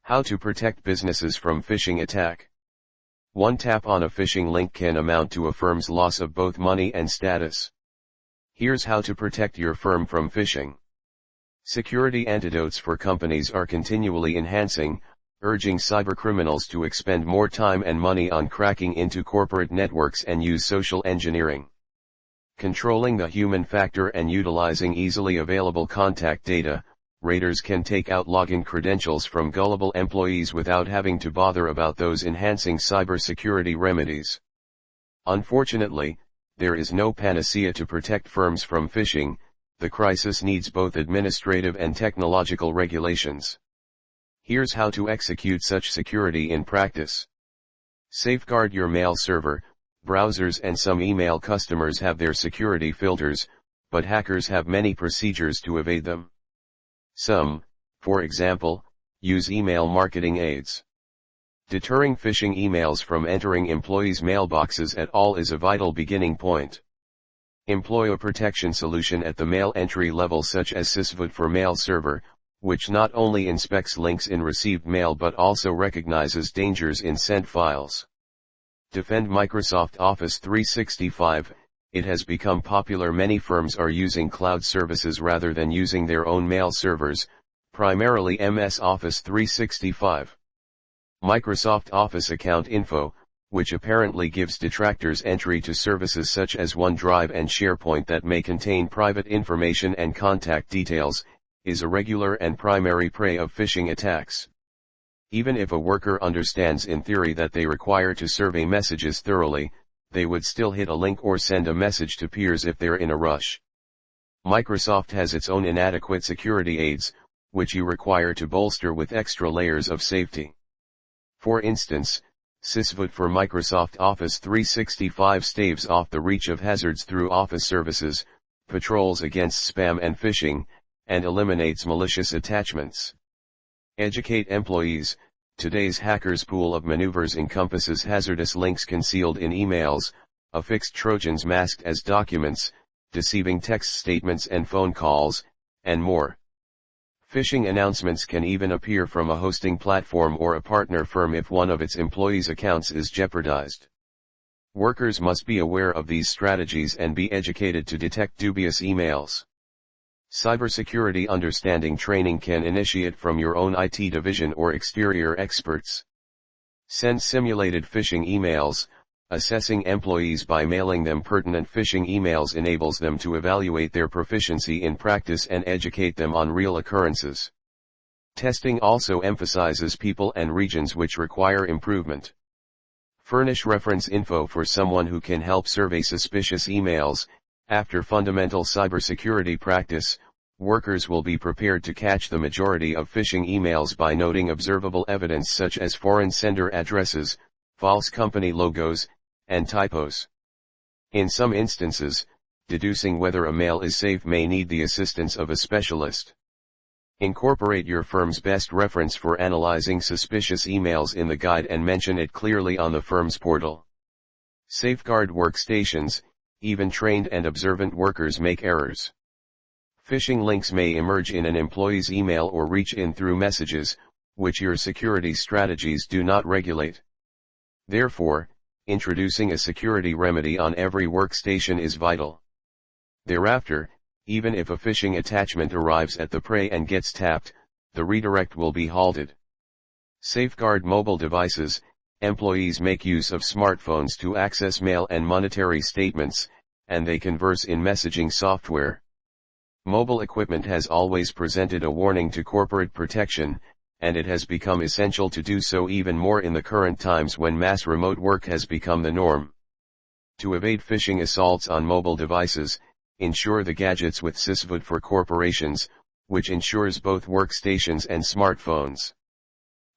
How to protect businesses from phishing attack. One tap on a phishing link can amount to a firm's loss of both money and status. Here's how to protect your firm from phishing. Security antidotes for companies are continually enhancing, urging cybercriminals to expend more time and money on cracking into corporate networks and use social engineering. Controlling the human factor and utilizing easily available contact data, raiders can take out login credentials from gullible employees without having to bother about those enhancing cybersecurity remedies. Unfortunately, there is no panacea to protect firms from phishing. The crisis needs both administrative and technological regulations. Here's how to execute such security in practice. Safeguard your mail server. Browsers and some email customers have their security filters, but hackers have many procedures to evade them. Some, for example, use email marketing aids. Deterring phishing emails from entering employees' mailboxes at all is a vital beginning point. Employ a protection solution at the mail entry level such as Sysvoot for mail server, which not only inspects links in received mail but also recognizes dangers in sent files. Defend Microsoft Office 365. It has become popular. Many firms are using cloud services rather than using their own mail servers, primarily MS Office 365. Microsoft Office Account Info, which apparently gives detractors entry to services such as OneDrive and SharePoint that may contain private information and contact details, is a regular and primary prey of phishing attacks. Even if a worker understands in theory that they require to survey messages thoroughly, they would still hit a link or send a message to peers if they're in a rush. Microsoft has its own inadequate security aids, which you require to bolster with extra layers of safety. For instance, Sysvoot for Microsoft Office 365 staves off the reach of hazards through Office services, patrols against spam and phishing, and eliminates malicious attachments. Educate employees. Today's hackers' pool of maneuvers encompasses hazardous links concealed in emails, affixed Trojans masked as documents, deceiving text statements and phone calls, and more. Phishing announcements can even appear from a hosting platform or a partner firm if one of its employees' accounts is jeopardized. Workers must be aware of these strategies and be educated to detect dubious emails. Cybersecurity understanding training can initiate from your own IT division or exterior experts. Send simulated phishing emails. Assessing employees by mailing them pertinent phishing emails enables them to evaluate their proficiency in practice and educate them on real occurrences. Testing also emphasizes people and regions which require improvement. Furnish reference info for someone who can help survey suspicious emails. After fundamental cybersecurity practice, workers will be prepared to catch the majority of phishing emails by noting observable evidence such as foreign sender addresses, false company logos, and typos. In some instances, deducing whether a mail is safe may need the assistance of a specialist. Incorporate your firm's best reference for analyzing suspicious emails in the guide and mention it clearly on the firm's portal. Safeguard workstations. Even trained and observant workers make errors. Phishing links may emerge in an employee's email or reach in through messages, which your security strategies do not regulate. Therefore, introducing a security remedy on every workstation is vital. Thereafter, even if a phishing attachment arrives at the prey and gets tapped, the redirect will be halted. Safeguard mobile devices. Employees make use of smartphones to access mail and monetary statements, and they converse in messaging software. Mobile equipment has always presented a warning to corporate protection, and it has become essential to do so even more in the current times when mass remote work has become the norm. To evade phishing assaults on mobile devices, insure the gadgets with Sysvoot for corporations, which insures both workstations and smartphones.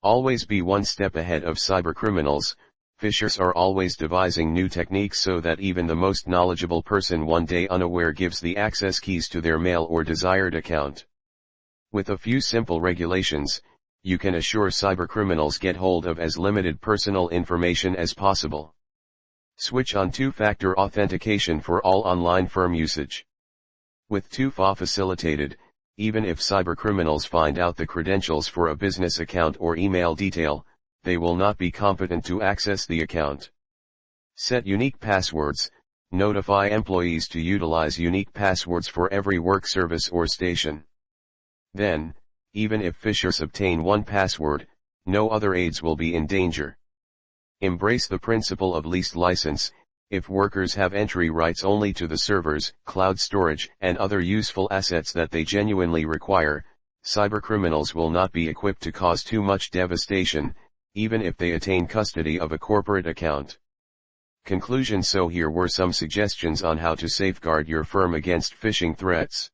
Always be one step ahead of cybercriminals. Phishers are always devising new techniques so that even the most knowledgeable person one day unaware gives the access keys to their mail or desired account. With a few simple regulations, you can assure cybercriminals get hold of as limited personal information as possible. Switch on two-factor authentication for all online firm usage. With 2FA facilitated, Even if cybercriminals find out the credentials for a business account or email detail, they will not be competent to access the account. Set unique passwords. Notify employees to utilize unique passwords for every work service or station. Then, even if phishers obtain one password, no other aides will be in danger. Embrace the principle of least license. If workers have entry rights only to the servers, cloud storage, and other useful assets that they genuinely require, cybercriminals will not be equipped to cause too much devastation, even if they attain custody of a corporate account. Conclusion. So here were some suggestions on how to safeguard your firm against phishing threats.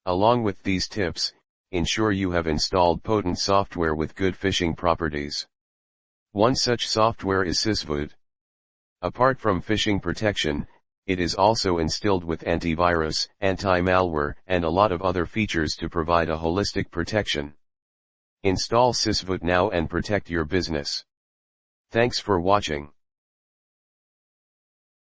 Along with these tips, ensure you have installed potent software with good phishing properties. One such software is Sysvoot. Apart from phishing protection, it is also instilled with antivirus, anti-malware, and a lot of other features to provide a holistic protection. Install Sysvoot now and protect your business. Thanks for watching.